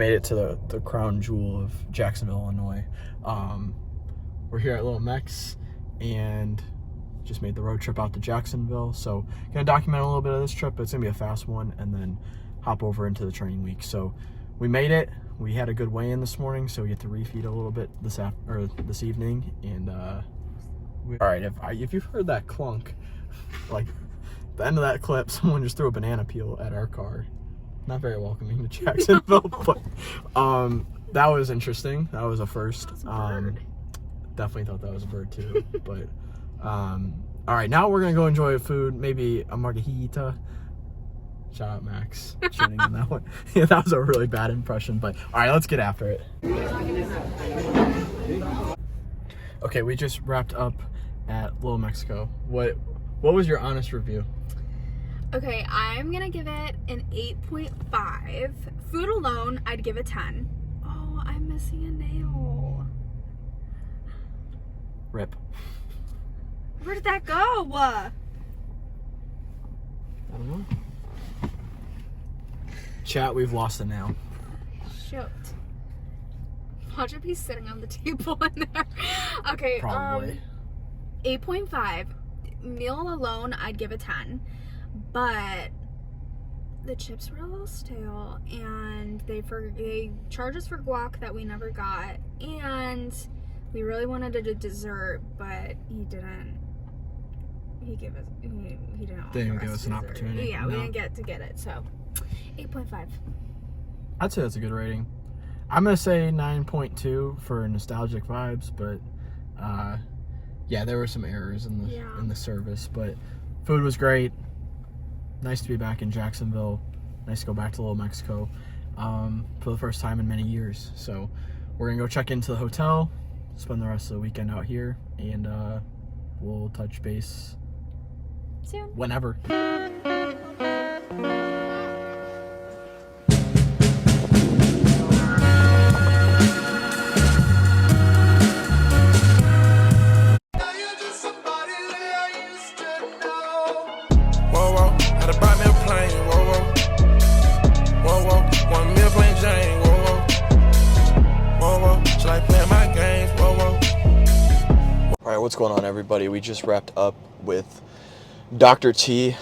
made it to the crown jewel of Jacksonville, Illinois. We're here at Little Mex and just made the road trip out to Jacksonville. So gonna document a little bit of this trip, but it's gonna be a fast one, and then hop over into the training week. So we made it. We had a good weigh-in this morning, so we get to refeed a little bit this evening. And all right, if you've heard that clunk, like the end of that clip, someone just threw a banana peel at our car. Not very welcoming to Jacksonville, but that was interesting. That was a first. Definitely thought that was a bird too. But all right, now we're gonna go enjoy food, maybe a margarita. Shout out Max, shooting on that one. Yeah, that was a really bad impression, but all right, let's get after it. Okay, we just wrapped up at Little Mexico. What was your honest review? Okay, I'm gonna give it an 8.5. Food alone, I'd give it 10. Oh, I'm missing a nail. Rip. Where did that go? I don't know. Chat, we've lost a nail. Shoot. Watch it be sitting on the table in there. Okay, Probably. 8.5. Meal alone, I'd give it 10. But the chips were a little stale, and they charged us for guac that we never got, and we really wanted a dessert, but he didn't. He didn't give us an opportunity. Yeah, no. We didn't get to get it, so 8.5. I'd say that's a good rating. I'm gonna say 9.2 for nostalgic vibes, but yeah, there were some errors in the service, but food was great. Nice to be back in Jacksonville. Nice to go back to Little Mexico for the first time in many years. So we're gonna go check into the hotel, spend the rest of the weekend out here, and we'll touch base soon. Whenever. What's going on, everybody? We just wrapped up with Dr. T.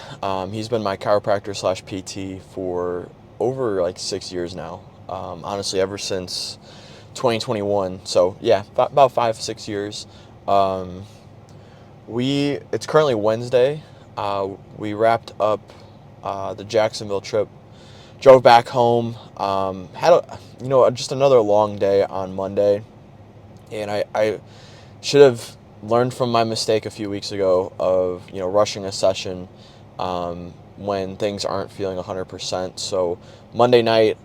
He's been my chiropractor / PT for over like 6 years now. Honestly, ever since 2021. So yeah, about 5-6 years. It's currently Wednesday. We wrapped up the Jacksonville trip, drove back home, had just another long day on Monday, and I should have learned from my mistake a few weeks ago of rushing a session when things aren't feeling 100%. So Monday night,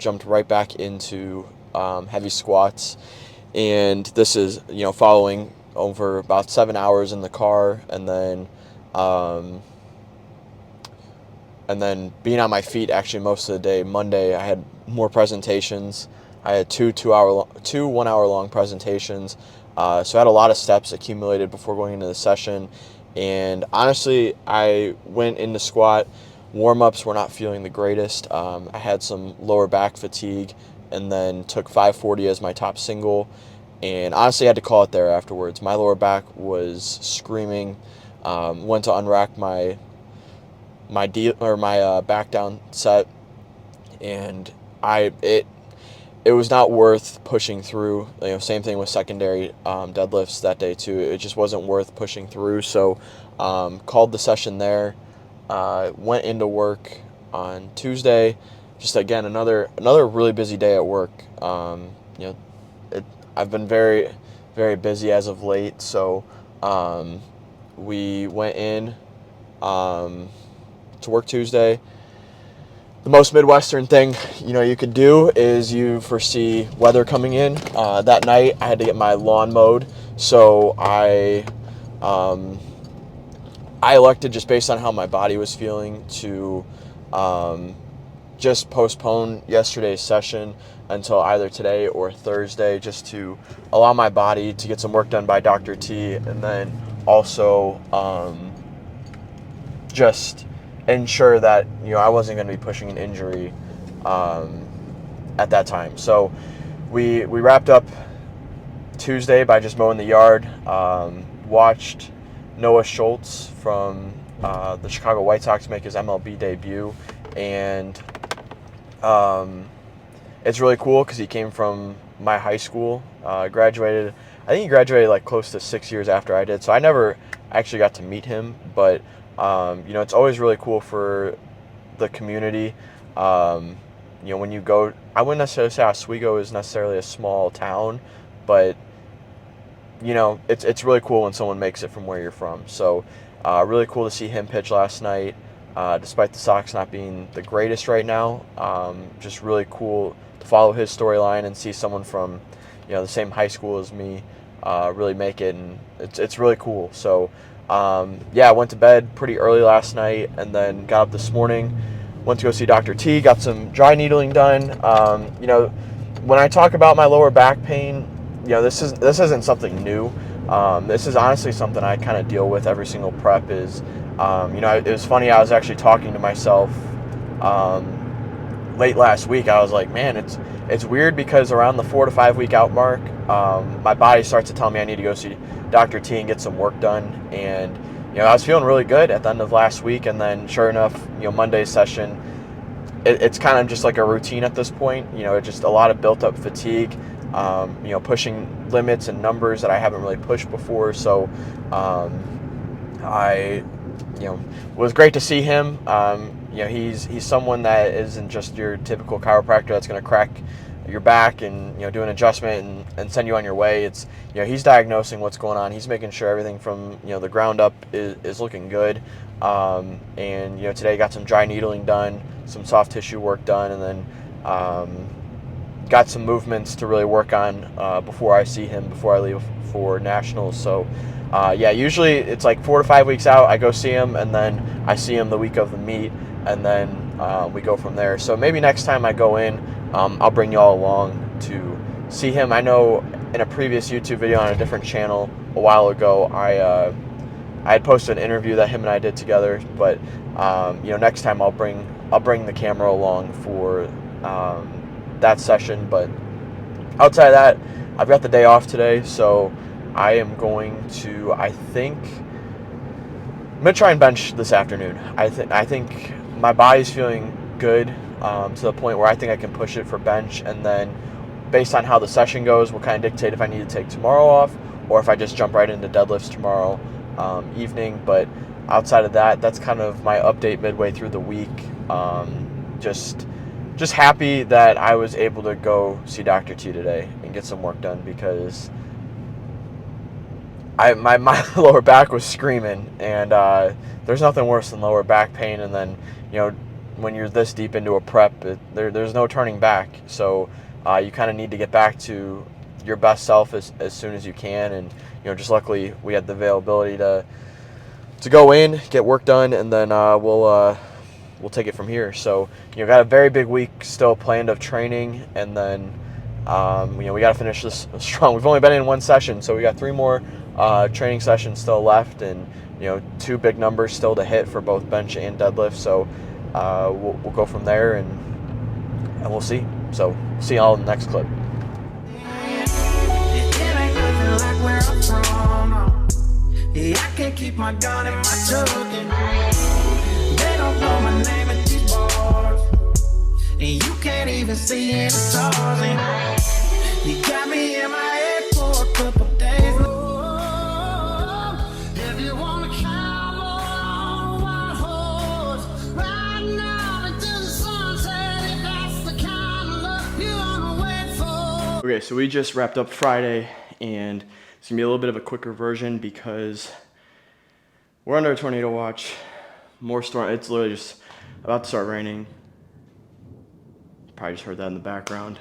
jumped right back into heavy squats, and this is following over about 7 hours in the car, and then being on my feet actually most of the day. Monday I had more presentations. I had two 1 hour long presentations. So I had a lot of steps accumulated before going into the session, and honestly, I went into squat. Warm-ups were not feeling the greatest. I had some lower back fatigue, and then took 540 as my top single, and honestly, I had to call it there afterwards. My lower back was screaming. Went to unrack my back down set, and it was not worth pushing through. Same thing with secondary deadlifts that day too. It just wasn't worth pushing through. So called the session there. Went into work on Tuesday. Just again another really busy day at work. I've been very, very busy as of late. So we went in to work Tuesday. The most Midwestern thing, you could do is you foresee weather coming in. That night, I had to get my lawn mowed, so I elected, just based on how my body was feeling, to just postpone yesterday's session until either today or Thursday, just to allow my body to get some work done by Dr. T, and then also just ensure that I wasn't going to be pushing an injury at that time. So we wrapped up Tuesday by just mowing the yard. Watched Noah Schultz from the Chicago White Sox make his MLB debut, and it's really cool because he came from my high school. Graduated. I think he graduated like close to 6 years after I did, so I never actually got to meet him. But it's always really cool for the community. When you go, I wouldn't necessarily say Oswego is necessarily a small town, but it's really cool when someone makes it from where you're from. So really cool to see him pitch last night, despite the Sox not being the greatest right now. Just really cool to follow his storyline and see someone from the same high school as me really make it, and it's really cool. So I went to bed pretty early last night and then got up this morning, went to go see Dr. T, got some dry needling done. When I talk about my lower back pain, this isn't something new. This is honestly something I kind of deal with every single prep. It was funny, I was actually talking to myself late last week. I was like, man, it's weird because around the 4 to 5 week out mark, my body starts to tell me I need to go see Dr. T and get some work done. And I was feeling really good at the end of last week, and then sure enough, Monday's session, it's kind of just like a routine at this point. It's just a lot of built up fatigue, pushing limits and numbers that I haven't really pushed before. So I was great to see him. He's someone that isn't just your typical chiropractor that's going to crack your back and do an adjustment and send you on your way. It's he's diagnosing what's going on. He's making sure everything from the ground up is looking good. And today got some dry needling done, some soft tissue work done, and then got some movements to really work on before I see him, before I leave for nationals. So usually it's like 4 to 5 weeks out I go see him, and then I see him the week of the meet, and then we go from there. So maybe next time I go in, I'll bring you all along to see him. I know in a previous YouTube video on a different channel a while ago, I had posted an interview that him and I did together. But next time I'll bring the camera along for that session. But outside of that, I've got the day off today, so I am going to, I'm going to try and bench this afternoon. I think my body's feeling good to the point where I think I can push it for bench, and then based on how the session goes will kind of dictate if I need to take tomorrow off or if I just jump right into deadlifts tomorrow evening. But outside of that, that's kind of my update midway through the week. Just happy that I was able to go see Dr. T today and get some work done, because my lower back was screaming, and there's nothing worse than lower back pain. And then when you're this deep into a prep, there's no turning back. So you kind of need to get back to your best self as soon as you can. And just luckily we had the availability to go in, get work done, and then we'll take it from here. So got a very big week still planned of training, and then we got to finish this strong. We've only been in one session, so we got 3 more training sessions still left, and 2 big numbers still to hit for both bench and deadlift. So we'll go from there, and we'll see. So see y'all in the next clip. Yeah, I can't keep my gun in my tuck. They don't know my name at these bars, and you can't even see any stars. And you got me in my head for a couple days. If you wanna travel on one horse, right now into the sunset, if that's the kind of love you wanna wait for. Okay, so we just wrapped up Friday, and it's going to be a little bit of a quicker version because we're under a tornado watch. More storm. It's literally just about to start raining. Probably just heard that in the background.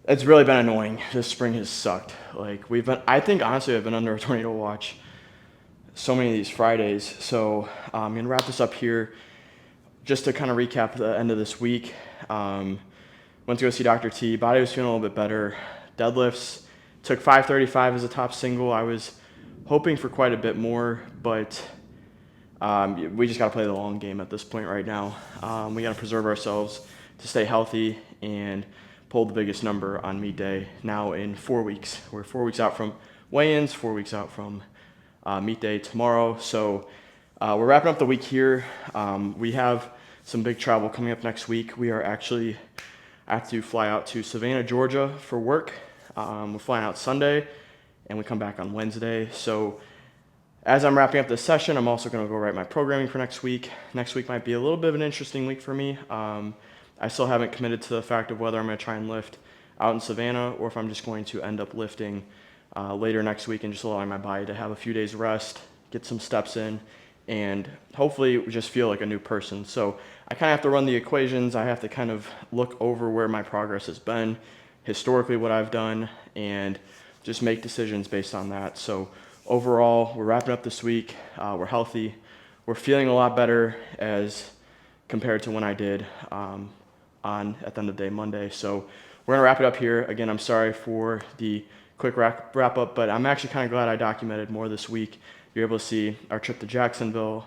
It's really been annoying. This spring has sucked. I think honestly I've been under a tornado watch so many of these Fridays. So I'm going to wrap this up here just to kind of recap the end of this week. Went to go see Dr. T. Body was feeling a little bit better. Deadlifts. Took 535 as a top single. I was hoping for quite a bit more, but we just got to play the long game at this point right now. We got to preserve ourselves to stay healthy and pull the biggest number on meet day now in 4 weeks. We're 4 weeks out from weigh-ins, 4 weeks out from meet day tomorrow. So we're wrapping up the week here. We have some big travel coming up next week. I have to fly out to Savannah, Georgia for work. We're flying out Sunday and we come back on Wednesday. So as I'm wrapping up this session, I'm also going to go write my programming for next week. Next week might be a little bit of an interesting week for me. I still haven't committed to the fact of whether I'm going to try and lift out in Savannah or if I'm just going to end up lifting later next week and just allowing my body to have a few days rest, get some steps in, and hopefully just feel like a new person. So I kind of have to run the equations. I have to kind of look over where my progress has been, historically what I've done, and just make decisions based on that. So overall, we're wrapping up this week. We're healthy. We're feeling a lot better as compared to when I did at the end of the day, Monday. So we're gonna wrap it up here. Again, I'm sorry for the quick wrap up, but I'm actually kind of glad I documented more this week. You're able to see our trip to Jacksonville,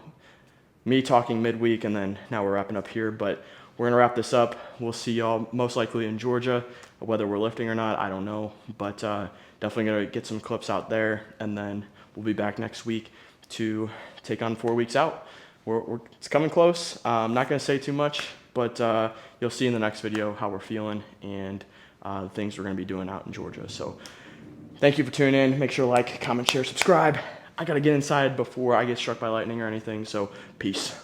me talking midweek, and then now we're wrapping up here. But we're gonna wrap this up. We'll see y'all most likely in Georgia. Whether we're lifting or not, I don't know, but definitely gonna get some clips out there, and then we'll be back next week to take on 4 weeks out. It's coming close. I'm not gonna say too much, but you'll see in the next video how we're feeling and the things we're gonna be doing out in Georgia. So thank you for tuning in. Make sure to like, comment, share, subscribe. I gotta get inside before I get struck by lightning or anything, so peace.